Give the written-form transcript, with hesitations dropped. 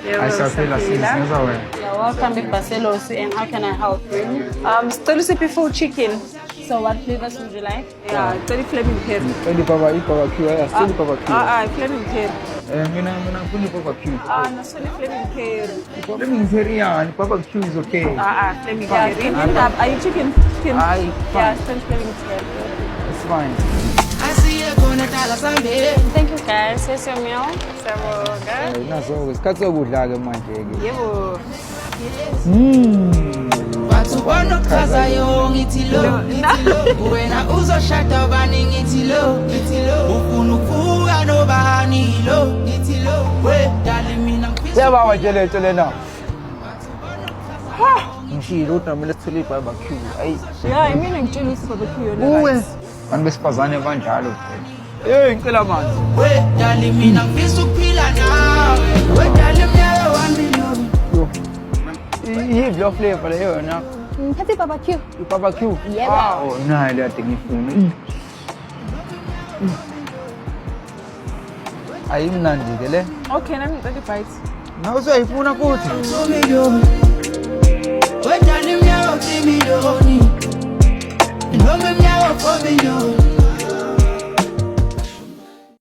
You're welcome to Barcelos, and how can I help you? Still before chicken. So what flavors would you like? Yeah, still flaming curry. Pwede pa ba i-barbecue? Still barbecue. Flaming curry. Mina pwede barbecue. No, still flaming curry. Flaming curry yan. Barbecue is okay. Flaming curry. Are you chicken? Aye, Yeah, fine. still flaming curry. It's fine. Thank you guys. Here's your meal. Naso isikhathi sokudla-ke manje-ke. Yebo. Batubona chaza yo ngithi lo wena uzoshada bani ngithi lo ufuna ukuvuka nobani lo ngithi lo we dali mina Siyababa Jeleto lena. Ngishilo ukuthi nami lethele i-barbecue. Ayi. Yeah, mina ngitshela ukuthi barbecue yona. Uwe. Abantu besifazane banjalo phela. Hey, ngicela amanzi. we dali mina ngifisa ukuphila nawe we dali mnyawo wami lo Yiyo flavor leyo yona. Happy barbecue. I-barbecue. Yebo. Oh, nayi le kade ngifuna. Ayimnandi-ke le. Okay, let me take a bite. Nawe usuyayifuna futhi. we dali mnyawo kimi lo ni noma mnyawo for me lo